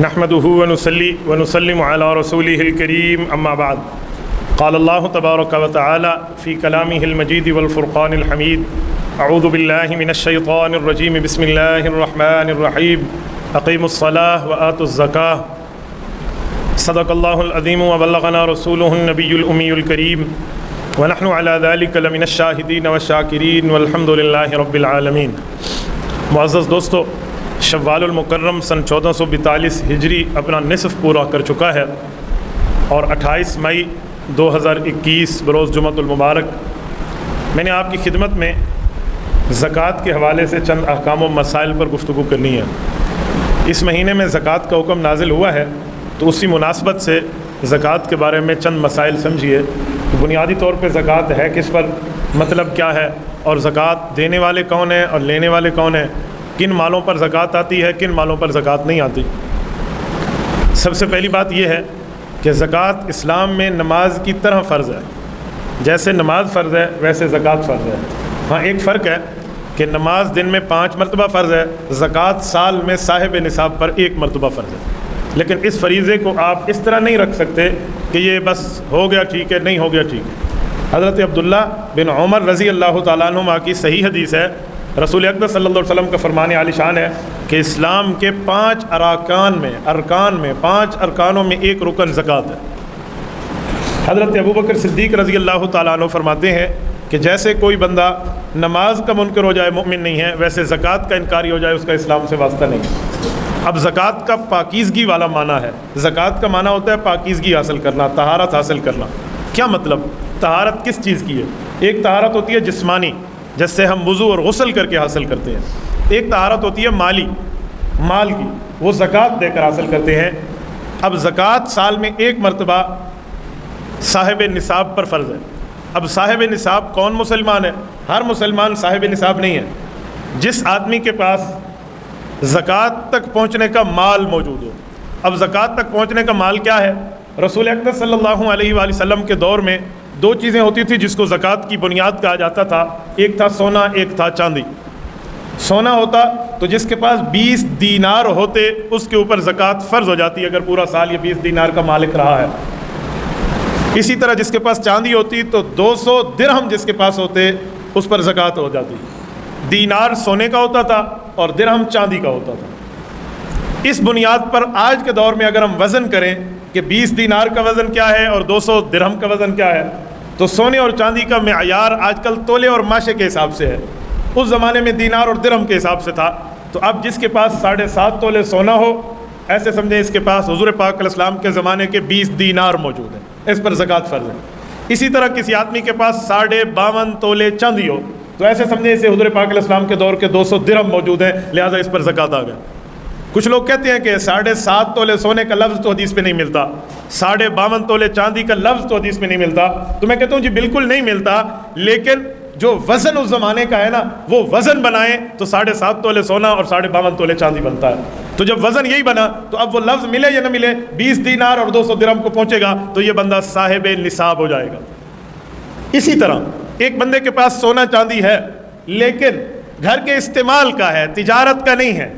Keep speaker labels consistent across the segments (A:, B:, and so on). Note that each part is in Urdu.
A: نحمده ونصلي ونسلم على رسوله الكريم اما بعد قال الله تبارك وتعالى في كلامه المجيد والفرقان الحميد اعوذ بالله من الشيطان الرجيم بسم الله الرحمن الرحيم اقيموا الصلاة وآتوا الزكاة صدق الله العظيم وبلغنا رسوله النبي الأمي الكريم ونحن على ذلك لمن الشاهدين والشاكرين والحمد لله رب العالمين۔ معزز دوستو، شوال المکرم سن 1442 ہجری اپنا نصف پورا کر چکا ہے اور 28 مئی 2021 بروز جمعۃ المبارک میں نے آپ کی خدمت میں زکوٰۃ کے حوالے سے چند احکام و مسائل پر گفتگو کرنی ہے۔ اس مہینے میں زکوٰۃ کا حکم نازل ہوا ہے تو اسی مناسبت سے زکوٰۃ کے بارے میں چند مسائل سمجھیے۔ بنیادی طور پہ زکوٰۃ ہے کس پر، مطلب کیا ہے، اور زکوٰۃ دینے والے کون ہیں اور لینے والے کون ہیں، کن مالوں پر زکوٰۃ آتی ہے، کن مالوں پر زکوٰۃ نہیں آتی۔ سب سے پہلی بات یہ ہے کہ زکوٰۃ اسلام میں نماز کی طرح فرض ہے۔ جیسے نماز فرض ہے ویسے زکوٰۃ فرض ہے۔ ہاں ایک فرق ہے کہ نماز دن میں 5 مرتبہ فرض ہے، زکوٰۃ سال میں صاحب نصاب پر 1 مرتبہ فرض ہے۔ لیکن اس فریضے کو آپ اس طرح نہیں رکھ سکتے کہ یہ بس ہو گیا ٹھیک ہے، نہیں ہو گیا ٹھیک ہے۔ حضرت عبداللہ بن عمر رضی اللہ تعالیٰ عنہما کی صحیح حدیث ہے، رسول اقدس صلی اللہ علیہ وسلم کا فرمان عالی شان ہے کہ اسلام کے 5 ارکان میں 5 ارکانوں میں ایک رکن زکوٰۃ ہے۔ حضرت ابوبکر صدیق رضی اللہ تعالیٰ عنہ فرماتے ہیں کہ جیسے کوئی بندہ نماز کا منکر ہو جائے مومن نہیں ہے، ویسے زکوٰۃ کا انکاری ہو جائے اس کا اسلام سے واسطہ نہیں ہے۔ اب زکوٰۃ کا پاکیزگی والا معنی ہے۔ زکوٰۃ کا معنی ہوتا ہے پاکیزگی حاصل کرنا، طہارت حاصل کرنا۔ کیا مطلب؟ طہارت کس چیز کی ہے؟ ایک طہارت ہوتی ہے جسمانی، جس سے ہم وضو اور غسل کر کے حاصل کرتے ہیں۔ ایک طہارت ہوتی ہے مالی، مال کی، وہ زکوٰۃ دے کر حاصل کرتے ہیں۔ اب زکوٰۃ سال میں 1 مرتبہ صاحب نصاب پر فرض ہے۔ اب صاحب نصاب کون مسلمان ہے؟ ہر مسلمان صاحب نصاب نہیں ہے۔ جس آدمی کے پاس زکوٰۃ تک پہنچنے کا مال موجود ہو۔ اب زکوٰۃ تک پہنچنے کا مال کیا ہے؟ رسول اقدس صلی اللہ علیہ وآلہ وسلم کے دور میں 2 چیزیں ہوتی تھیں جس کو زکوٰۃ کی بنیاد کہا جاتا تھا۔ ایک تھا سونا، ایک تھا چاندی۔ سونا ہوتا تو جس کے پاس 20 دینار ہوتے اس کے اوپر زکوٰۃ فرض ہو جاتی اگر پورا سال یہ 20 دینار کا مالک رہا ہے۔ اسی طرح جس کے پاس چاندی ہوتی تو 200 درہم جس کے پاس ہوتے اس پر زکوٰۃ ہو جاتی۔ دینار سونے کا ہوتا تھا اور درہم چاندی کا ہوتا تھا۔ اس بنیاد پر آج کے دور میں اگر ہم وزن کریں کہ 20 دینار کا وزن کیا ہے اور 200 درہم کا وزن کیا ہے، تو سونے اور چاندی کا معیار آج کل تولے اور ماشے کے حساب سے ہے۔ اس زمانے میں دینار اور درہم کے حساب سے تھا۔ تو اب جس کے پاس 7.5 تولے سونا ہو، ایسے سمجھیں اس کے پاس حضور پاک علیہ السلام کے زمانے کے 20 دینار موجود ہیں، اس پر زکوٰۃ فرض ہے۔ اسی طرح کسی آدمی کے پاس 52.5 تولے چاندی ہو تو ایسے سمجھیں اسے حضور پاک علیہ السلام کے دور کے 200 درہم موجود ہیں، لہٰذا اس پر زکوٰۃ آ گیا۔ کچھ لوگ کہتے ہیں کہ 7.5 تولے سونے کا لفظ تو حدیث میں نہیں ملتا، 52.5 تولے چاندی کا لفظ تو حدیث میں نہیں ملتا۔ تو میں کہتا ہوں جی بالکل نہیں ملتا، لیکن جو وزن اس زمانے کا ہے نا وہ وزن بنائیں تو 7.5 تولے سونا اور 52.5 تولے چاندی بنتا ہے۔ تو جب وزن یہی بنا تو اب وہ لفظ ملے یا نہ ملے، 20 دینار اور 200 درہم کو پہنچے گا تو یہ بندہ صاحب نصاب ہو جائے گا۔ اسی طرح ایک بندے کے پاس سونا چاندی ہے لیکن گھر کے استعمال کا ہے، تجارت کا نہیں ہے،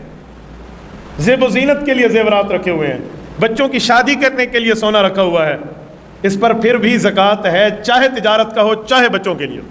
A: زیب و زینت کے لیے زیورات رکھے ہوئے ہیں، بچوں کی شادی کرنے کے لیے سونا رکھا ہوا ہے، اس پر پھر بھی زکوٰۃ ہے، چاہے تجارت کا ہو چاہے بچوں کے لیے۔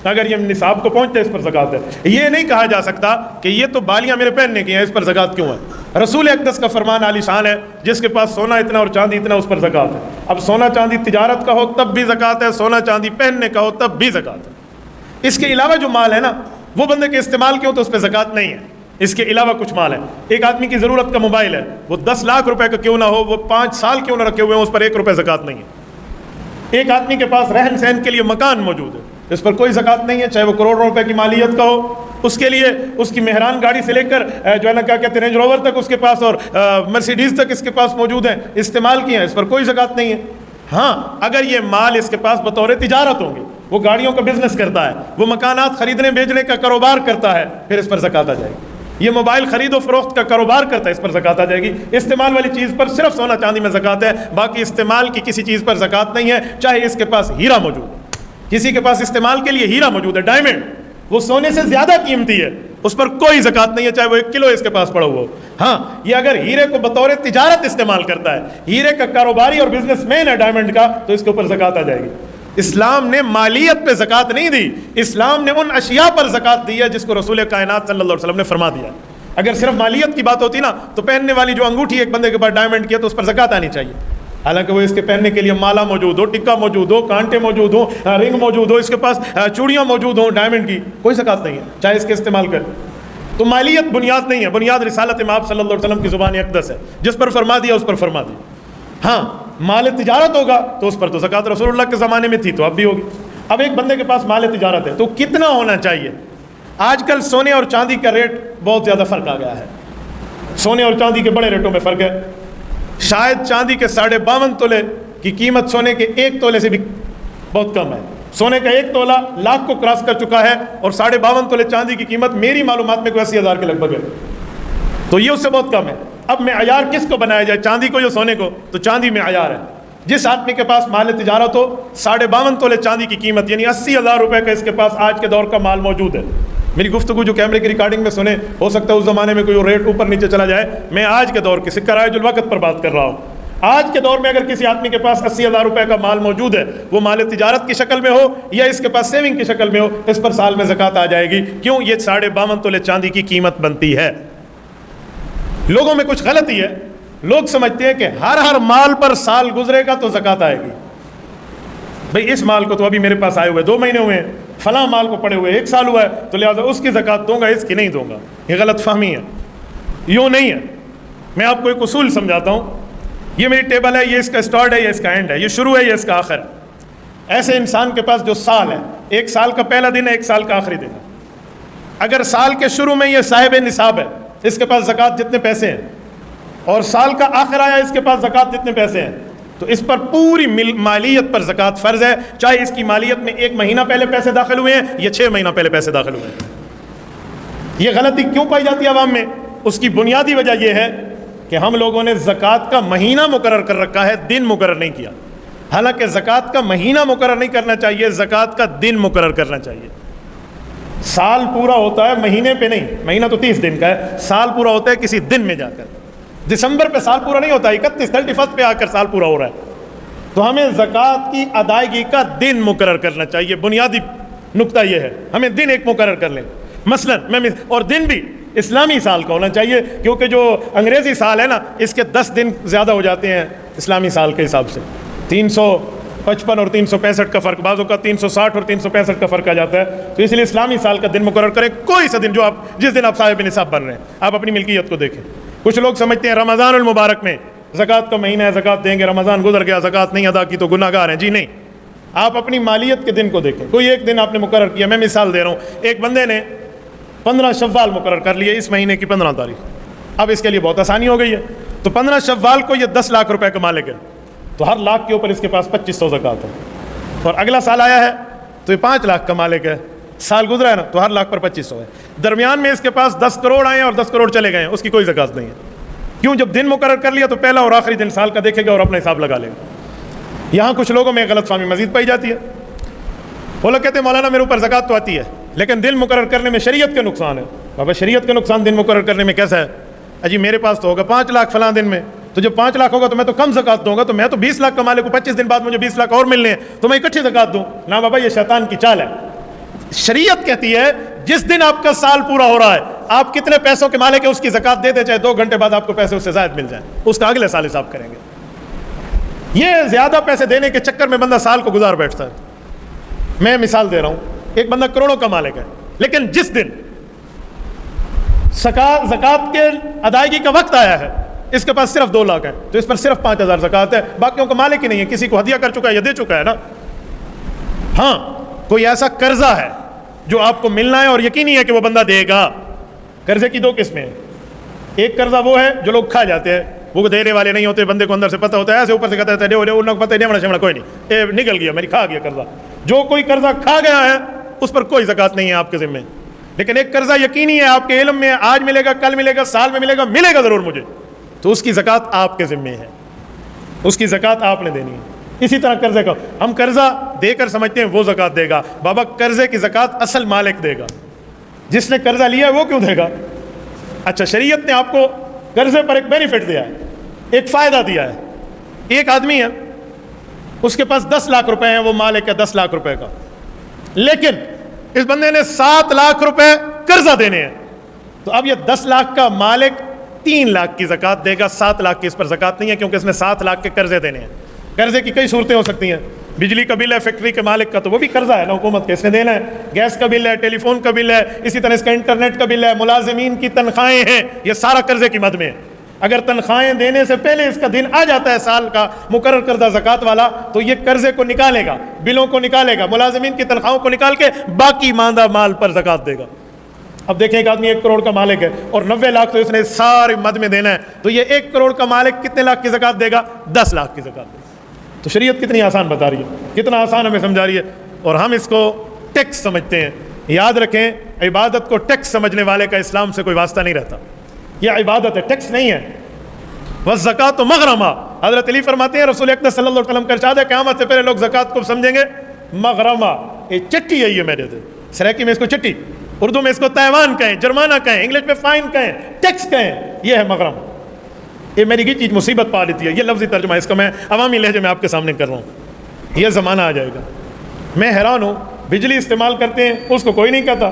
A: اگر یہ نصاب کو پہنچتے اس پر زکوٰۃ ہے۔ یہ نہیں کہا جا سکتا کہ یہ تو بالیاں میرے پہننے کی ہیں اس پر زکوٰۃ کیوں ہے۔ رسول اقدس کا فرمان عالی شان ہے، جس کے پاس سونا اتنا اور چاندی اتنا اس پر زکوٰۃ ہے۔ اب سونا چاندی تجارت کا ہو تب بھی زکوٰۃ ہے، سونا چاندی پہننے کا ہو تب بھی زکوٰۃ ہے۔ اس کے علاوہ جو مال ہے نا وہ بندے کے استعمال کے ہو تو اس پہ زکوٰۃ نہیں ہے۔ اس کے علاوہ کچھ مال ہے، ایک آدمی کی ضرورت کا موبائل ہے، وہ 10 لاکھ روپے کا کیوں نہ ہو، وہ 5 سال کیوں نہ رکھے ہوئے ہیں، اس پر 1 روپے زکوٰۃ نہیں ہے۔ ایک آدمی کے پاس رہن سہن کے لیے مکان موجود ہے، اس پر کوئی زکوٰۃ نہیں ہے، چاہے وہ کروڑوں روپے کی مالیت کا ہو۔ اس کے لیے اس کی مہران گاڑی سے لے کر جو ہے نا کیا کہتے ہیں رینج روور تک اس کے پاس اور مرسیڈیز تک اس کے پاس موجود ہیں، استعمال کیے ہیں، اس پر کوئی زکوٰۃ نہیں ہے۔ ہاں اگر یہ مال اس کے پاس بطور تجارت ہوں گے، وہ گاڑیوں کا بزنس کرتا ہے، وہ مکانات خریدنے بیچنے کا کاروبار کرتا ہے، پھر اس پر زکوٰۃ آ جائے گی۔ یہ موبائل خرید و فروخت کا کاروبار کرتا ہے، اس پر زکوٰۃ آ جائے گی۔ استعمال والی چیز پر صرف سونا چاندی میں زکوٰۃ ہے، باقی استعمال کی کسی چیز پر زکوٰۃ نہیں ہے، چاہے اس کے پاس ہیرا موجود ہے۔ کسی کے پاس استعمال کے لیے ہیرا موجود ہے، ڈائمنڈ، وہ سونے سے زیادہ قیمتی ہے، اس پر کوئی زکوٰۃ نہیں ہے، چاہے وہ 1 کلو اس کے پاس پڑا ہوا ہو۔ ہاں یہ اگر ہیرے کو بطور تجارت استعمال کرتا ہے، ہیرے کا کاروباری اور بزنس مین ہے ڈائمنڈ کا، تو اس کے اوپر زکوٰۃ آ جائے گی۔ اسلام نے مالیت پہ زکوٰۃ نہیں دی، اسلام نے ان اشیاء پر زکوٰۃ دی ہے جس کو رسول کائنات صلی اللہ علیہ وسلم نے فرما دیا۔ اگر صرف مالیت کی بات ہوتی نا تو پہننے والی جو انگوٹھی ایک بندے کے پاس ڈائمنڈ کی ہے تو اس پر زکوٰۃ آنی چاہیے، حالانکہ وہ اس کے پہننے کے لیے مالا موجود ہو، ٹکا موجود ہو، کانٹے موجود ہو، رنگ موجود ہو، اس کے پاس چوڑیاں موجود ہوں ڈائمنڈ کی، کوئی زکوٰۃ نہیں ہے چاہے اس کے استعمال کرے۔ تو مالیت بنیاد نہیں ہے، بنیاد رسالت مآب صلی اللہ علیہ وسلم کی زبان اقدس ہے، جس پر فرما دیا اس پر فرما دیا۔ ہاں مال تجارت ہوگا تو اس پر تو زکوٰۃ رسول اللہ کے زمانے میں تھی تو اب بھی ہوگی۔ اب ایک بندے کے پاس مال تجارت ہے تو کتنا ہونا چاہیے؟ آج کل سونے اور چاندی کا ریٹ بہت زیادہ فرق آ گیا ہے، سونے اور چاندی کے بڑے ریٹوں میں فرق ہے۔ شاید چاندی کے 52.5 تولے کی قیمت سونے کے 1 تولے سے بھی بہت کم ہے۔ سونے کا 1 تولہ لاکھ کو کراس کر چکا ہے اور 52.5 تولے چاندی کی قیمت میری معلومات میں کوئی 80,000 کے لگ بھگ ہے، تو یہ اس سے بہت کم ہے۔ اب معیار کس کو بنایا جائے، چاندی کو یا سونے کو؟ تو چاندی معیار ہے۔ جس آدمی کے پاس مال تجارت ہو، 52.5 تولے چاندی کی قیمت یعنی 80,000 روپے کا اس کے پاس آج کے دور کا مال موجود ہے۔ میری گفتگو جو کیمرے کی ریکارڈنگ میں سنے، ہو سکتا ہے اس زمانے میں کوئی ریٹ اوپر نیچے چلا جائے، میں آج کے دور کے سکہ رائج الوقت پر بات کر رہا ہوں۔ آج کے دور میں اگر کسی آدمی کے پاس 80,000 روپے کا مال موجود ہے، وہ مال تجارت کی شکل میں ہو یا اس کے پاس سیونگ کی شکل میں ہو، اس پر سال میں زکوٰۃ آ جائے گی۔ کیوں؟ یہ 52.5 تولے چاندی کی قیمت بنتی ہے۔ لوگوں میں کچھ غلطی ہے، لوگ سمجھتے ہیں کہ ہر مال پر سال گزرے گا تو زکوٰۃ آئے گی۔ بھئی اس مال کو تو ابھی میرے پاس آئے ہوئے 2 مہینے ہوئے ہیں، فلاں مال کو پڑے ہوئے 1 سال ہوا ہے، تو لہٰذا اس کی زکوٰۃ دوں گا، اس کی نہیں دوں گا۔ یہ غلط فہمی ہے، یوں نہیں ہے۔ میں آپ کو ایک اصول سمجھاتا ہوں۔ یہ میری ٹیبل ہے، یہ اس کا اسٹارٹ ہے، یہ اس کا اینڈ ہے، یہ شروع ہے، یہ اس کا آخر ہے۔ ایسے انسان کے پاس جو سال ہے، 1 سال کا پہلا دن ہے، 1 سال کا آخری دن ہے۔ اگر سال کے شروع میں یہ صاحب نصاب ہے، اس کے پاس زکوٰۃ جتنے پیسے ہیں، اور سال کا آخر آیا اس کے پاس زکوٰۃ جتنے پیسے ہیں، تو اس پر پوری مالیت پر زکوٰۃ فرض ہے، چاہے اس کی مالیت میں 1 مہینہ پہلے پیسے داخل ہوئے ہیں یا 6 مہینہ پہلے پیسے داخل ہوئے ہیں۔ یہ غلطی کیوں پائی جاتی ہے عوام میں؟ اس کی بنیادی وجہ یہ ہے کہ ہم لوگوں نے زکوٰۃ کا مہینہ مقرر کر رکھا ہے، دن مقرر نہیں کیا۔ حالانکہ زکوٰۃ کا مہینہ مقرر نہیں کرنا چاہیے، زکوٰۃ کا دن مقرر کرنا چاہیے۔ سال پورا ہوتا ہے مہینے پہ نہیں، مہینہ تو 30 دن کا ہے، سال پورا ہوتا ہے کسی دن میں جا کر۔ دسمبر پہ سال پورا نہیں ہوتا، 31 پہ آ کر سال پورا ہو رہا ہے۔ تو ہمیں زکوٰۃ کی ادائیگی کا دن مقرر کرنا چاہیے، بنیادی نقطہ یہ ہے، ہمیں دن ایک مقرر کر لیں۔ مثلاً اور دن بھی اسلامی سال کا ہونا چاہیے، کیونکہ جو انگریزی سال ہے نا، اس کے 10 دن زیادہ ہو جاتے ہیں اسلامی سال کے حساب سے۔ 355 اور 365 کا فرق، بعضوں کا 360 اور 365 کا فرق آ جاتا ہے، تو اس لیے اسلامی سال کا دن مقرر کریں، کوئی سا دن جو جس دن آپ صاحب نصاب بن رہے ہیں، آپ اپنی ملکیت کو دیکھیں۔ کچھ لوگ سمجھتے ہیں رمضان المبارک میں زکوٰۃ کا مہینہ ہے، زکوٰۃ دیں گے، رمضان گزر گیا زکوٰۃ نہیں ادا کی تو گناہ گار ہیں۔ جی نہیں، آپ اپنی مالیت کے دن کو دیکھیں، کوئی ایک دن آپ نے مقرر کیا۔ میں مثال دے رہا ہوں، ایک بندے نے 15 شوال مقرر کر لیے، اس مہینے کی 15 تاریخ۔ اب اس کے لیے بہت آسانی ہو گئی ہے، تو 15 شوال کو یہ 10 لاکھ روپے کا مالک ہے، تو ہر لاکھ کے اوپر اس کے پاس 2500 زکوٰۃ ہے۔ اور اگلا سال آیا ہے تو یہ 5 لاکھ کا مالک ہے، سال گزرا ہے نا، تو ہر لاکھ پر 2500 ہے۔ درمیان میں اس کے پاس 10 کروڑ آئے ہیں اور 10 کروڑ چلے گئے ہیں، اس کی کوئی زکوٰۃ نہیں ہے۔ کیوں؟ جب دن مقرر کر لیا تو پہلا اور آخری دن سال کا دیکھے گا اور اپنا حساب لگا لے گا۔ یہاں کچھ لوگوں میں غلط فہمی مزید پائی جاتی ہے، وہ لوگ کہتے ہیں مولانا میرے اوپر زکوٰۃ تو آتی ہے لیکن دن مقرر کرنے میں شریعت کا نقصان ہے۔ بابا شریعت کا نقصان دن مقرر کرنے میں کیسا ہے؟ اجی میرے پاس تو ہوگا 5 لاکھ فلاں دن میں، تو جب 5 لاکھ ہوگا تو میں تو کم زکوٰۃ دوں گا، تو میں تو 20 لاکھ کما لے کو 25 دن بعد مجھے 20 لاکھ اور ملنے ہیں تو میں اکٹھی زکوٰۃ دوں۔ نہ بابا، یہ شیطان کی چال ہے۔ شریعت کہتی ہے جس دن آپ کا سال پورا ہو رہا ہے، آپ کتنے پیسوں کے مالک ہیں اس کی زکوٰۃ دے دیں، چاہے 2 گھنٹے بعد آپ کو پیسے اس سے زائد مل جائیں، اس کا اگلے سال حساب کریں گے۔ یہ زیادہ پیسے دینے کے چکر میں بندہ سال کو گزار بیٹھتا ہے۔ میں مثال دے رہا ہوں، ایک بندہ کروڑوں کا مالک ہے، لیکن جس دن زکوٰۃ کے ادائیگی کا وقت آیا ہے اس کے پاس صرف 2 لاکھ ہے، تو اس پر صرف 5000 زکوٰۃ ہے، باقیوں کا مالک ہی نہیں ہے، کسی کو ہدیہ کر چکا ہے یا دے چکا ہے نا۔ ہاں کوئی ایسا قرضہ ہے جو آپ کو ملنا ہے اور یقینی ہے کہ وہ بندہ دے گا۔ قرضے کی 2 قسمیں ہیں، ایک قرضہ وہ ہے جو لوگ کھا جاتے ہیں، وہ دینے والے نہیں ہوتے، بندے کو اندر سے پتہ ہوتا ہے، ایسے اوپر سے کہتا ہے انہوں کو پتہ نہیں، کوئی نہیں، اے نکل گیا، میری کھا گیا قرضہ۔ جو کوئی قرضہ کھا گیا ہے اس پر کوئی زکوٰۃ نہیں ہے آپ کے ذمے۔ لیکن ایک قرضہ یقینی ہے، آپ کے علم میں آج ملے گا، کل ملے گا، سال میں ملے گا ضرور مجھے، تو اس کی زکوٰۃ آپ کے ذمے ہے، اس کی زکوٰۃ آپ نے دینی ہے۔ اسی طرح قرضے کا، ہم قرضہ دے کر سمجھتے ہیں وہ زکوٰۃ دے گا، بابا قرضے کی زکوٰۃ اصل مالک دے گا، جس نے قرضہ لیا ہے وہ کیوں دے گا؟ اچھا، شریعت نے آپ کو قرضے پر ایک بینیفٹ دیا ہے، ایک فائدہ دیا ہے. ایک آدمی ہے، اس کے پاس 10 لاکھ روپے ہیں، وہ مالک ہے 10 لاکھ روپے کا، لیکن اس بندے نے 7 لاکھ روپے قرضہ دینے ہیں. تو اب یہ 10 لاکھ کا مالک 3 لاکھ کی زکوٰۃ دے گا، 7 لاکھ کی اس پر زکوٰۃ نہیں ہے، کیونکہ اس نے 7 لاکھ کے قرضے دینے ہیں. قرضے کی کئی صورتیں ہو سکتی ہیں. بجلی کا بل ہے فیکٹری کے مالک کا، تو وہ بھی قرضہ ہے نا حکومت کے، اس نے دینا ہے. گیس کا بل ہے، ٹیلی فون کا بل ہے، اسی طرح اس کا انٹرنیٹ کا بل ہے، ملازمین کی تنخواہیں ہیں، یہ سارا قرضے کی مد میں ہے. اگر تنخواہیں دینے سے پہلے اس کا دن آ جاتا ہے سال کا مقرر کردہ زکوٰۃ والا، تو یہ قرضے کو نکالے گا، بلوں کو نکالے گا، ملازمین کی تنخواہوں کو نکال کے باقی ماندہ مال پر زکوٰۃ دے گا. اب دیکھیں ایک آدمی 1 کروڑ کا مالک ہے اور 90 لاکھ تو اس نے سارے مد میں دینا ہے، تو یہ 1 کروڑ کا مالک کتنے لاکھ کی زکوٰۃ دے گا؟ 10 لاکھ کی زکوٰۃ دے گا. تو شریعت کتنی آسان بتا رہی ہے، کتنا آسان ہمیں سمجھا رہی ہے، اور ہم اس کو ٹیکس سمجھتے ہیں. یاد رکھیں، عبادت کو ٹیکس سمجھنے والے کا اسلام سے کوئی واسطہ نہیں رہتا. یہ عبادت ہے، ٹیکس نہیں ہے. والزکوٰۃ مغرمہ، حضرت علی فرماتے ہیں رسول اکرم صلی اللہ علیہ وسلم کا ارشاد ہے قیامت سے پہلے لوگ زکوٰۃ کو سمجھیں گے مغرمہ، یہ چٹی ہے. یہ میرے سے سریکی میں اس کو چٹی، اردو میں اس کو تیوان کہیں، جرمانہ کہیں، انگلش میں فائن کہیں، ٹیکس کہیں، یہ ہے مغرمہ. یہ میری کی چیز مصیبت پا لیتی ہے. یہ لفظی ترجمہ ہے اس کا، میں عوامی لہجے میں آپ کے سامنے کر رہا ہوں. یہ زمانہ آ جائے گا. میں حیران ہوں، بجلی استعمال کرتے ہیں اس کو کوئی نہیں کہتا،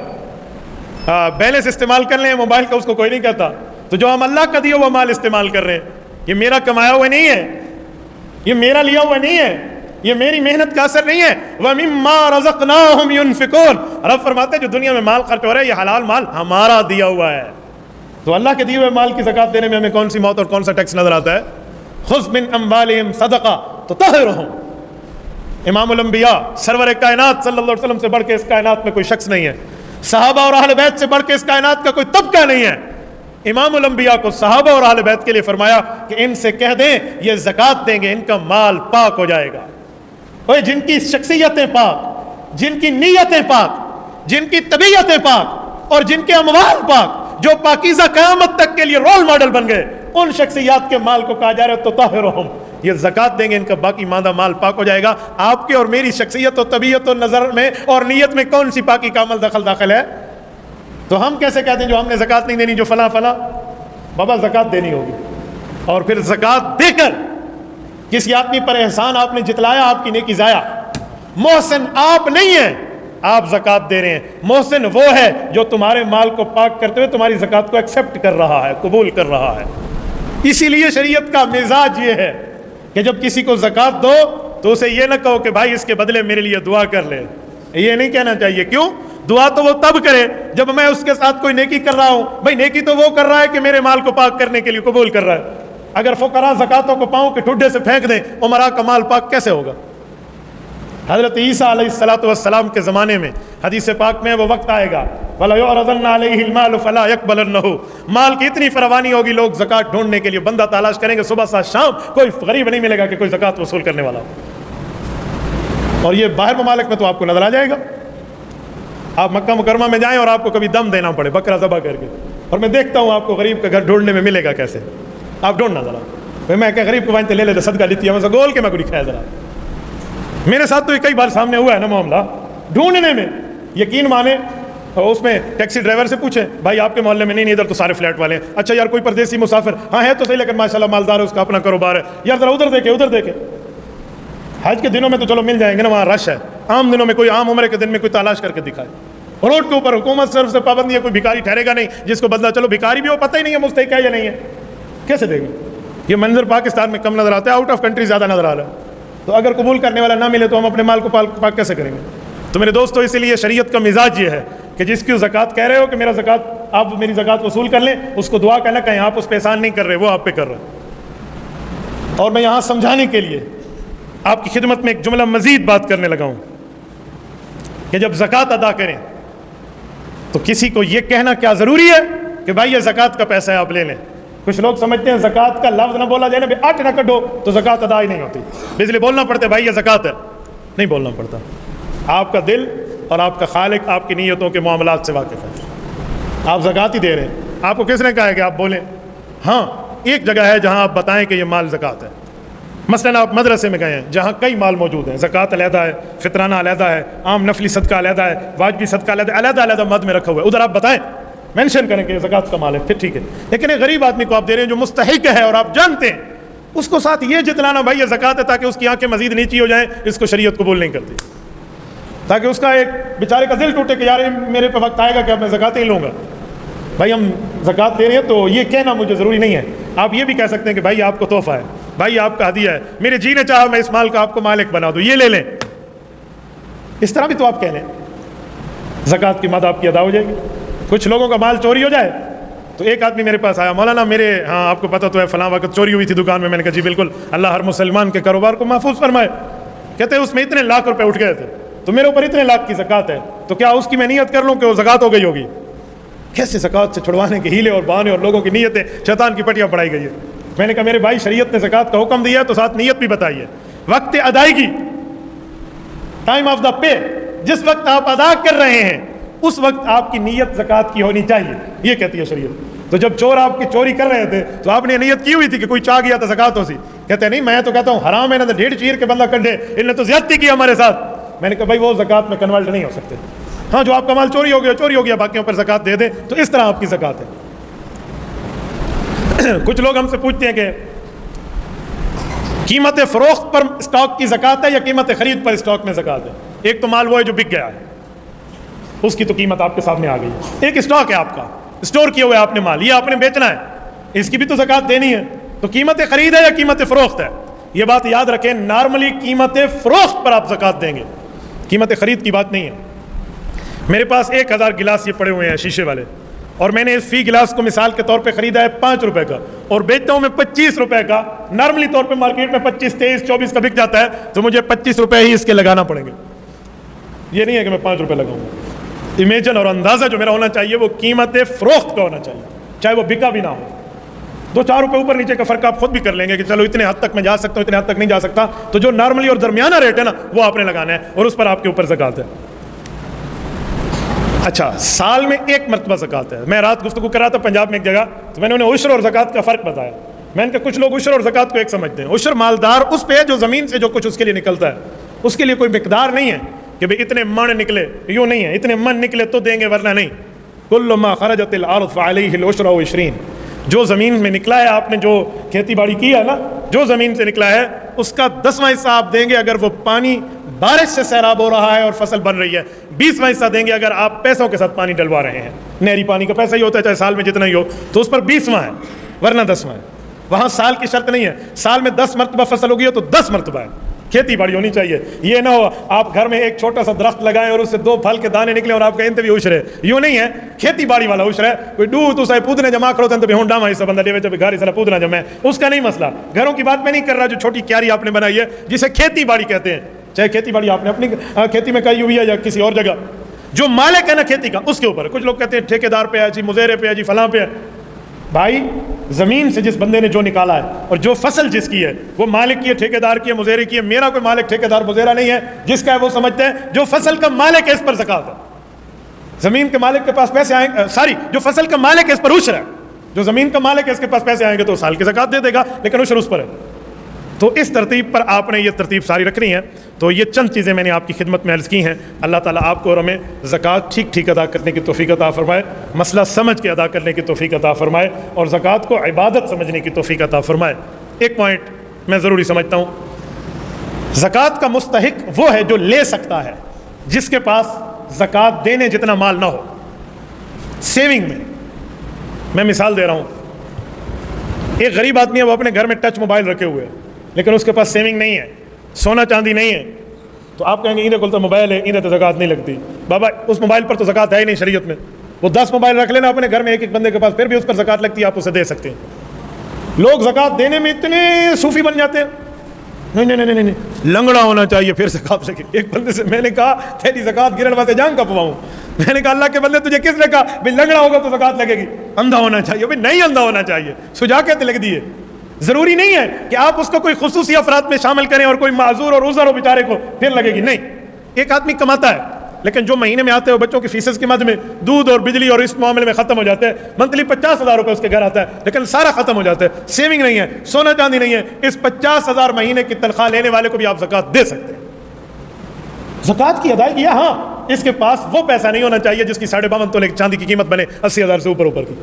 A: بیلنس استعمال کر لیں موبائل کا اس کو کوئی نہیں کہتا. تو جو ہم اللہ کا دیا ہوا مال استعمال کر رہے ہیں، یہ میرا کمایا ہوا نہیں ہے، یہ میرا لیا ہوا نہیں ہے، یہ میری محنت کا اثر نہیں ہے. وَمِمَّا رَزَقْنَاهُمْ يُنْفِقُونَ، رب فرماتے ہیں جو دنیا میں مال خرچ ہو رہا ہے یہ حلال مال ہمارا دیا ہوا ہے. تو اللہ کے دیے ہوئے مال کی زکوٰۃ دینے میں ہمیں کون سی موت اور کون سا ٹیکس نظر آتا ہے؟ خُذْ مِنْ أَمْوَالِهِمْ صَدَقَةً تُطَهِّرُهُمْ. امام الانبیاء سرور کائنات صلی اللہ علیہ وسلم سے بڑھ کے اس کائنات میں کوئی شخص نہیں ہے، صحابہ اور اہل بیت سے بڑھ کے اس کائنات کا کوئی طبقہ نہیں ہے. امام الانبیاء کو صحابہ اور اہل بیت کے لیے فرمایا کہ ان سے کہہ دیں یہ زکوٰۃ دیں گے، ان کا مال پاک ہو جائے گا. اور جن کی شخصیتیں پاک، جن کی نیتیں پاک، جن کی طبیعتیں پاک اور جن کے اموال پاک، جو پاکیزہ قیامت تک کے لیے رول ماڈل بن گئے، ان شخصیات کے مال کو کہا جا رہا ہے تو طاہرہم، یہ زکوٰۃ دیں گے، ان کا باقی ماندہ مال پاک ہو جائے گا. آپ کے اور میری شخصیت و طبیعت و نظر میں اور نیت میں کون سی پاکی کا عمل داخل ہے؟ تو ہم کیسے کہتے ہیں جو ہم نے زکوٰۃ نہیں دینی، جو فلاں فلاں؟ بابا زکوٰۃ دینی ہوگی، اور پھر زکوٰۃ دے کر کسی آدمی پر احسان آپ نے جتلایا، آپ کی نیکی ضائع. محسن آپ نہیں ہیں، آپ زکوٰۃ دے رہے ہیں. محسن وہ ہے جو تمہارے مال کو پاک کرتے ہوئے تمہاری زکوٰۃ کو ایکسیپٹ کر رہا ہے، قبول کر رہا ہے. اسی لیے شریعت کا مزاج یہ ہے کہ جب کسی کو زکوٰۃ دو تو اسے یہ نہ کہو کہ بھائی اس کے بدلے میرے لیے دعا کر لے. یہ نہیں کہنا چاہیے. کیوں؟ دعا تو وہ تب کرے جب میں اس کے ساتھ کوئی نیکی کر رہا ہوں. بھائی نیکی تو وہ کر رہا ہے کہ میرے مال کو پاک کرنے کے لیے قبول کر رہا ہے. اگر فقراء زکاتوں کو پاؤں کے ٹھڈے سے پھینک دیں، عمراء کا مال پاک کیسے ہوگا؟ حضرت عیسیٰ علیہ السلام کے زمانے میں حدیث پاک میں وہ وقت آئے گا وَلَا يُعْرَضَنَّ عَلَيْهِ الْمَالُ فَلَا يَقْبَلَنَّهُ، مال کی اتنی فراوانی ہوگی لوگ زکات ڈھونڈنے کے لیے بندہ تلاش کریں گے، صبح ساتھ شام کوئی غریب نہیں ملے گا کہ کوئی زکات وصول کرنے والا ہو. اور یہ باہر ممالک میں تو آپ کو نظر آ جائے گا. آپ مکہ مکرمہ میں جائیں اور آپ کو کبھی دم دینا پڑے بکرا ذبح کر کے، اور میں دیکھتا ہوں آپ کو غریب کا گھر ڈھونڈنے میں ملے گا کیسے. آپ ڈھونڈنا ذرا، میں کہ غریب کو وہاں لے لے صدقہ لیتی ہے گول کے میں کو دکھایا ذرا. میرے ساتھ تو یہ کئی بار سامنے ہوا ہے نا معاملہ ڈھونڈنے میں. یقین مانے اس میں ٹیکسی ڈرائیور سے پوچھیں بھائی آپ کے محلے میں نہیں، ادھر تو سارے فلیٹ والے ہیں. اچھا یار کوئی پردیسی مسافر، ہاں ہے تو صحیح لیکن ماشاءاللہ مالدار ہے، اس کا اپنا کاروبار ہے، یار ذرا ادھر دیکھے ادھر دیکھے. حج کے دنوں میں تو چلو مل جائیں گے نا، وہاں رش ہے. عام دنوں میں کوئی عام عمرے کے دن میں کوئی تلاش کر کے دکھائے. روڈ کے اوپر حکومت صرف سے پابندی ہے، کوئی بھکاری ٹھہرے گا نہیں جس کو بدلا. چلو بھکاری بھی ہو، پتہ ہی نہیں ہے مستحق ہے یا نہیں ہے، کیسے دے گا؟ یہ منظر پاکستان میں کم نظر آتا ہے، آؤٹ آف کنٹری زیادہ نظر آ رہا ہے. تو اگر قبول کرنے والا نہ ملے تو ہم اپنے مال کو پاک کیسے کریں گے؟ تو میرے دوستو اسی لیے شریعت کا مزاج یہ ہے کہ جس کی زکوٰۃ کہہ رہے ہو کہ میرا زکوٰۃ آپ میری زکوٰۃ وصول کر لیں، اس کو دعا کہنا کہیں آپ اس پہ احسان نہیں کر رہے، وہ آپ پہ کر رہے. اور میں یہاں سمجھانے کے لیے آپ کی خدمت میں ایک جملہ مزید بات کرنے لگا ہوں کہ جب زکوٰۃ ادا کریں تو کسی کو یہ کہنا کیا ضروری ہے کہ بھائی یہ زکوٰۃ کا پیسہ ہے آپ لے لیں. کچھ لوگ سمجھتے ہیں زکوٰۃ کا لفظ نہ بولا جائے نا، آٹھ نہ کٹو تو زکوٰۃ ادا ہی نہیں ہوتی، اس لیے بولنا پڑتا ہے بھائی یہ زکوٰۃ ہے. نہیں بولنا پڑتا. آپ کا دل اور آپ کا خالق آپ کی نیتوں کے معاملات سے واقف ہے. آپ زکوٰۃ ہی دے رہے ہیں، آپ کو کس نے کہا ہے کہ آپ بولیں؟ ہاں ایک جگہ ہے جہاں آپ بتائیں کہ یہ مال زکوٰۃ ہے، مثلاً آپ مدرسے میں گئے ہیں جہاں کئی مال موجود ہیں، زکوٰۃ علیحدہ ہے، فطرانہ علیحدہ ہے، عام نفلی صدقہ علیحدہ ہے، واجبی صدقہ علیحدہ، علیحدہ علیحدہ مد میں رکھا ہوا ہے، ادھر آپ بتائیں، مینشن کریں کہ یہ زکوٰۃ کا مال ہے، پھر ٹھیک ہے. لیکن ایک غریب آدمی کو آپ دے رہے ہیں جو مستحق ہے اور آپ جانتے ہیں، اس کو ساتھ یہ جتلانا بھائی یہ زکوٰۃ ہے تاکہ اس کی آنکھیں مزید نیچی ہو جائیں، اس کو شریعت قبول نہیں کرتی، تاکہ اس کا ایک بیچارے کا دل ٹوٹے کہ یار میرے پہ وقت آئے گا کہ اب میں زکوٰۃ ہی لوں گا. بھائی ہم زکوٰۃ دے رہے ہیں تو یہ کہنا مجھے ضروری نہیں ہے. آپ یہ بھی کہہ سکتے ہیں کہ بھائی آپ کو تحفہ ہے، بھائی آپ کا ہدیہ ہے، میرے جی نے چاہا میں اس مال کا آپ کو مالک بنا دوں، یہ لے لیں. اس طرح بھی تو آپ کہہ لیں، زکوٰۃ کی مد آپ کی ادا ہو جائے گی. کچھ لوگوں کا مال چوری ہو جائے تو ایک آدمی میرے پاس آیا، مولانا میرے ہاں آپ کو پتہ تو ہے فلاں وقت چوری ہوئی تھی دکان میں. میں نے کہا جی بالکل، اللہ ہر مسلمان کے کاروبار کو محفوظ فرمائے. کہتے ہیں اس میں اتنے لاکھ روپے اٹھ گئے تھے تو میرے اوپر اتنے لاکھ کی زکوٰۃ ہے، تو کیا اس کی میں نیت کر لوں کہ وہ زکوٰۃ ہو گئی ہوگی؟ کیسے زکوٰۃ سے چھڑوانے کے ہیلے اور بہانے اور لوگوں کی نیتیں شیطان کی پٹیاں پڑھائی گئی ہے. میں نے کہا میرے بھائی شریعت نے زکوٰۃ کا حکم دیا ہے تو ساتھ نیت بھی بتائی ہے. وقت ادائیگی، ٹائم آف دا پے، جس وقت آپ ادا کر رہے ہیں اس وقت آپ کی نیت زکوٰۃ کی ہونی چاہیے، یہ کہتی ہے شریعت. تو جب چور آپ کی چوری کر رہے تھے تو آپ نے نیت کی ہوئی تھی کہ کوئی چاہ گیا تھا زکوٰۃ ہو سی؟ کہتے نہیں، میں تو کہتا ہوں حرام ہے نا تو 1.5 چیر کے بندہ کڈھے، ان نے تو زیادتی کی ہمارے ساتھ. میں نے کہا بھائی وہ زکوٰۃ میں کنورٹ نہیں ہو سکتے. ہاں جو آپ کا مال چوری ہو گیا باقیوں پر زکوٰۃ دے دیں تو اس طرح آپ کی زکوٰۃ ہے. کچھ لوگ ہم سے پوچھتے ہیں کہ قیمت فروخت پر اسٹاک کی زکوٰۃ ہے یا قیمت خرید پر اسٹاک میں زکوٰۃ ہے؟ ایک تو مال وہ ہے جو بک گیا ہے، اس کی تو قیمت آپ کے سامنے آ گئی ہے. ایک اسٹاک ہے آپ کا، اسٹور کیا ہوا ہے آپ نے مال، یہ آپ نے بیچنا ہے، اس کی بھی تو زکوٰۃ دینی ہے. تو قیمت خرید ہے یا قیمت فروخت ہے؟ یہ بات یاد رکھیں، نارملی قیمت فروخت پر آپ زکوٰۃ دیں گے، قیمت خرید کی بات نہیں ہے. میرے پاس 1000 گلاس یہ پڑے ہوئے ہیں شیشے والے، اور میں نے اس فی گلاس کو مثال کے طور پہ خریدا ہے 5 روپے کا اور بیچتا ہوں میں 25 روپے کا. نارملی طور پہ مارکیٹ میں 25, 23, 24 کا بک جاتا ہے تو مجھے 25 روپے ہی اس کے لگانا پڑیں گے. یہ نہیں ہے کہ میں 5 روپے لگاؤں گا. امیجن اور اندازہ جو میرا ہونا چاہیے وہ قیمت فروخت کا ہونا چاہیے، چاہے وہ بکا بھی نہ ہو. 2-4 روپے اوپر نیچے کا فرق آپ خود بھی کر لیں گے کہ چلو اتنے حد تک میں جا سکتا ہوں، اتنے حد تک نہیں جا سکتا. تو جو نارملی اور درمیانہ ریٹ ہے نا وہ آپ نے لگانا ہے اور اس پر آپ کے اوپر زکوٰۃ ہے. اچھا، سال میں 1 مرتبہ زکوٰۃ ہے. میں رات گفتگو کر رہا تھا پنجاب میں ایک جگہ، تو میں نے انہیں عشر اور زکوٰۃ کا فرق بتایا. میں نے کہا کچھ لوگ عشر اور زکوٰۃ کو ایک سمجھتے ہیں. عشر مالدار اس پہ ہے جو زمین سے جو کچھ اس کے لیے نکلتا ہے، اس کے لیے کوئی مقدار نہیں ہے کہ بھئی اتنے من نکلے، یوں نہیں ہے اتنے من نکلے تو دیں گے ورنہ نہیں. کل ما خرجت الارض فعلیہ العشر و20، جو زمین میں نکلا ہے، آپ نے جو کھیتی باڑی کی ہے نا، جو زمین سے نکلا ہے اس کا 10واں حصہ آپ دیں گے اگر وہ پانی بارش سے سیراب ہو رہا ہے اور فصل بن رہی ہے. 20واں حصہ دیں گے اگر آپ پیسوں کے ساتھ پانی ڈلوا رہے ہیں. نہری پانی کا پیسہ ہی ہوتا ہے چاہے سال میں جتنا ہی ہو، تو اس پر 20واں ہے ورنہ 10واں ہے. وہاں سال کی شرط نہیں ہے، سال میں 10 مرتبہ فصل ہوگی تو 10 مرتبہ ہے. کھیتی باڑی ہونی چاہیے. یہ نہ ہو آپ گھر میں ایک چھوٹا سا درخت لگائیں اور اس سے 2 پھل کے دانے نکلے اور آپ کہیں بھی عشر ہے. یوں نہیں ہے، کھیتی باڑی والا عشر ہے. کوئی ڈو تو سائے پودنے جمع کرو تو ہونڈا میں حصہ بندہ لے جب گھر سارا پودنا جمع ہے، اس کا نہیں مسئلہ. گھروں کی بات میں نہیں کر رہا جو چھوٹی کیاری آپ نے بنائی ہے جسے کھیتی باڑی کہتے ہیں. چاہے کھیتی باڑی آپ نے اپنی کھیتی میں کہی ہوئی ہے یا کسی اور جگہ، جو مالک ہے نا کھیتی کا اس کے اوپر. کچھ لوگ کہتے ہیں ٹھیکیدار پہ ہے جی، مزیرے پہ ہے جی، فلاں پہ ہے. بھائی زمین سے جس بندے نے جو نکالا ہے اور جو فصل جس کی ہے وہ مالک کی ہے، ٹھیکیدار کی ہے، مزیرے کی ہے. میرا کوئی مالک ٹھیکیدار مزیرہ نہیں ہے. جس کا ہے وہ سمجھتے ہیں جو فصل کا مالک ہے اس پر زکوٰۃ ہے. زمین کے مالک کے پاس پیسے آئیں گے، جو فصل کا مالک ہے اس پر عشر ہے. جو زمین کا مالک ہے اس کے پاس پیسے آئیں گے تو سال کی زکوٰۃ دے دے گا، لیکن عشر اس پر ہے. تو اس ترتیب پر آپ نے یہ ترتیب ساری رکھنی ہے. تو یہ چند چیزیں میں نے آپ کی خدمت میں عرض کی ہیں. اللہ تعالیٰ آپ کو اور ہمیں زکوٰۃ ٹھیک ادا کرنے کی توفیق عطا فرمائے، مسئلہ سمجھ کے ادا کرنے کی توفیق عطا فرمائے، اور زکوٰۃ کو عبادت سمجھنے کی توفیق عطا فرمائے. ایک پوائنٹ میں ضروری سمجھتا ہوں، زکوٰۃ کا مستحق وہ ہے جو لے سکتا ہے، جس کے پاس زکوٰۃ دینے جتنا مال نہ ہو. سیونگ میں مثال دے رہا ہوں، ایک غریب آدمی ہے، وہ اپنے گھر میں ٹچ موبائل رکھے ہوئے ہیں لیکن اس کے پاس سیونگ نہیں ہے، سونا چاندی نہیں ہے. تو آپ کہیں گے انہیں کو تو موبائل ہے، انہیں تو زکوٰۃ نہیں لگتی. بابا اس موبائل پر تو زکوٰۃ ہے ہی نہیں شریعت میں. وہ 10 موبائل رکھ لینا اپنے گھر میں ایک بندے کے پاس، پھر بھی اس پر زکوٰۃ لگتی ہے، آپ اسے دے سکتے ہیں. لوگ زکوٰۃ دینے میں اتنے صوفی بن جاتے ہیں، نہیں لنگڑا ہونا چاہیے پھر زکوٰۃ لگے. ایک بندے سے میں نے کہا تیری زکوٰۃ گرن واسطے جان کا پواؤں. میں نے کہا اللہ کے بندے تجھے کس نے کہا بھائی لنگڑا ہوگا تو زکوٰۃ لگے گی؟ اندھا ہونا چاہیے. بھائی نہیں اندھا ہونا چاہیے، سجا کے لگ دیے. ضروری نہیں ہے کہ آپ اس کو کوئی خصوصی افراد میں شامل کریں اور کوئی معذور اور عذر ہو بیچارے کو پھر لگے گی. نہیں، ایک آدمی کماتا ہے لیکن جو مہینے میں آتے ہیں وہ بچوں کی فیسز کی مد میں دودھ اور بجلی اور اس معاملے میں ختم ہو جاتے ہیں. منتھلی 50,000 روپے اس کے گھر آتا ہے لیکن سارا ختم ہو جاتا ہے. سیونگ نہیں ہے, سونا چاندی نہیں ہے. اس 50,000 مہینے کی تنخواہ لینے والے کو بھی آپ زکوٰۃ دے سکتے ہیں. زکوٰۃ کی ادائیگی ہے. ہاں, اس کے پاس وہ پیسہ نہیں ہونا چاہیے جس کی 52.5 تولے چاندی کی قیمت بنے 80,000 سے اوپر کی.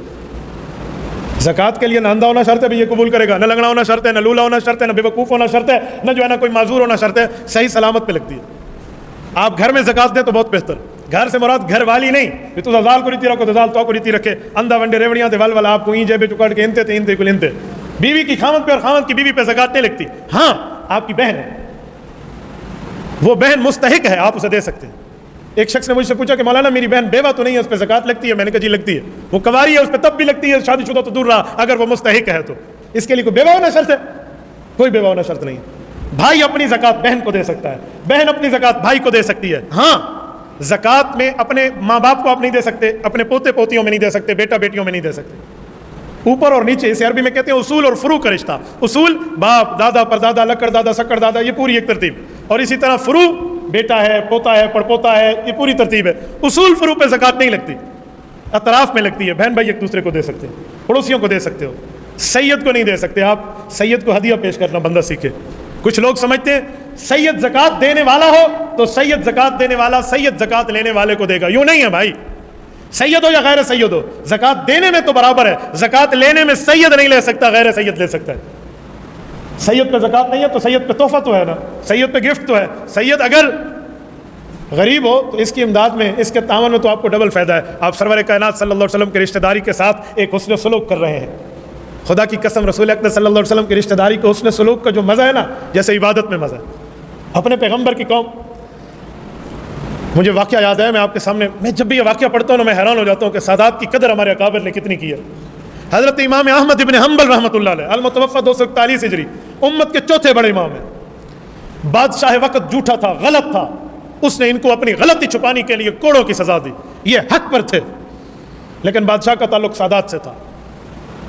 A: زکوٰۃ کے لیے نہ اندھا ہونا شرط ہے بھی یہ قبول کرے گا, نہ لنگڑا ہونا شرط ہے, نہ لولا ہونا شرط ہے, نہ بے وقوف ہونا شرط ہے, نہ جو ہے نا کوئی معذور ہونا شرط ہے. صحیح سلامت پہ لگتی ہے. آپ گھر میں زکوٰۃ دیں تو بہت بہتر. گھر سے مراد گھر والی نہیں, تو زال کو ریتی رکھو, زال تو کو ریتی رکھے, اندھا ونڈے ریوڑیاں تے ول آپ کو این جیبے چکڑ کے انتے تے انتے کل انتے. بیوی کی خامد پہ اور خامد کی بیوی پہ زکوٰۃ نہیں لگتی. ہاں, آپ کی بہن ہے, وہ بہن مستحق ہے, آپ اسے دے سکتے ہیں. ایک شخص نے مجھ سے پوچھا کہ مولانا میری بہن بیوہ تو نہیں ہے, اس پہ زکوٰۃ لگتی ہے؟ میں نے کہا جی لگتی ہے. وہ کنواری ہے, اس پہ تب بھی لگتی ہے, شادی شدہ تو دور رہا, اگر وہ مستحق ہے تو. اس کے لیے کوئی بیوہ ہونا شرط ہے؟ کوئی بیوہ ہونا شرط نہیں. بھائی اپنی زکوٰۃ بہن کو دے سکتا ہے, بہن اپنی زکوٰۃ بھائی کو دے سکتی ہے. ہاں, زکوٰۃ میں اپنے ماں باپ کو آپ نہیں دے سکتے, اپنے پوتے پوتیوں میں نہیں دے سکتے, بیٹا بیٹیوں میں نہیں دے سکتے. اوپر اور نیچے, اسے عربی میں کہتے ہیں اصول اور فروع کا رشتہ. اصول باپ دادا پردادا لکڑ دادا سکڑ دادا, یہ پوری ایک ترتیب. اور اسی طرح فروع بیٹا ہے, پوتا ہے, پڑپوتا ہے, یہ پوری ترتیب ہے. اصول فروع پہ زکوٰۃ نہیں لگتی, اطراف میں لگتی ہے. بہن بھائی ایک دوسرے کو دے سکتے ہیں, پڑوسیوں کو دے سکتے ہو, سید کو نہیں دے سکتے. آپ سید کو ہدیہ پیش کرنا بندہ سیکھے. کچھ لوگ سمجھتے ہیں سید زکوٰۃ دینے والا ہو تو سید زکوٰۃ دینے والا سید زکوٰۃ لینے والے کو دے گا. یوں نہیں ہے بھائی, سید ہو یا غیر سید ہو, زکوٰۃ دینے میں تو برابر ہے. زکوٰۃ لینے میں سید نہیں لے سکتا, غیر سید لے سکتا ہے. سید پہ زکوٰۃ نہیں ہے تو سید پہ تحفہ تو ہے نا, سید پہ گفٹ تو ہے. سید اگر غریب ہو تو اس کی امداد میں, اس کے تعاون میں تو آپ کو ڈبل فائدہ ہے. آپ سرور کائنات صلی اللہ علیہ وسلم کے رشتہ داری کے ساتھ ایک حسن سلوک کر رہے ہیں. خدا کی قسم, رسول اکرم صلی اللہ علیہ وسلم کی رشتہ داری کے حسن سلوک کا جو مزہ ہے نا, جیسے عبادت میں مزہ ہے. اپنے پیغمبر کی قوم, مجھے واقعہ یاد ہے, میں آپ کے سامنے, میں جب بھی یہ واقعہ پڑھتا ہوں نا میں حیران ہو جاتا ہوں کہ سادات کی قدر ہمارے اکابر نے کتنی کی ہے. حضرت امام احمد ابن حنبل رحمۃ اللہ علیہ, المتوفی 241 ہجری, امت کے چوتھے بڑے امام ہیں. بادشاہ وقت جھوٹا تھا, غلط تھا, اس نے ان کو اپنی غلطی چھپانے کے لیے کوڑوں کی سزا دی. یہ حق پر تھے لیکن بادشاہ کا تعلق سادات سے تھا.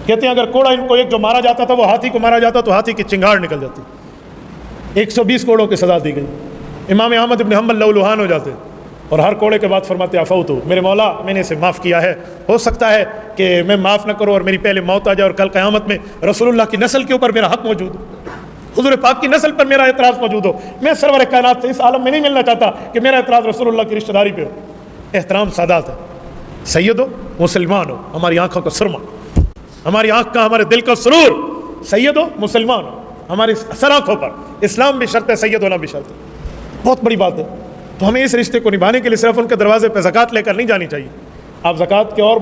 A: کہتے ہیں اگر کوڑا ان کو ایک جو مارا جاتا تھا وہ ہاتھی کو مارا جاتا تو ہاتھی کی چنگاڑ نکل جاتی. 120 کوڑوں کی سزا دی گئی. امام احمد ابن حنبل لہولہان ہو جاتے اور ہر کوڑے کے بعد فرماتے عفوت ہو, میرے مولا میں نے اسے معاف کیا ہے, ہو سکتا ہے کہ میں معاف نہ کروں اور میری پہلے موت آ جائے اور کل قیامت میں رسول اللہ کی نسل کے اوپر میرا حق موجود ہو, حضور پاک کی نسل پر میرا اعتراض موجود ہو. میں سرور کائنات سے اس عالم میں نہیں ملنا چاہتا کہ میرا اعتراض رسول اللہ کی رشتہ داری پہ ہو. احترام سادات ہے. سید ہو, مسلمان ہو, ہماری آنکھوں کا سرما, ہماری آنکھ کا, ہمارے دل کا سرور. سید ہو, مسلمان ہو, ہماری سر آنکھوں پر. اسلام بھی شرط ہے, سید ہونا بھی شرط ہے. بہت بڑی بات ہے. تو ہمیں اس رشتے کو نبھانے کے لیے صرف ان کے دروازے پہ زکوٰۃ لے کر نہیں جانی چاہیے. آپ زکوٰۃ کے اور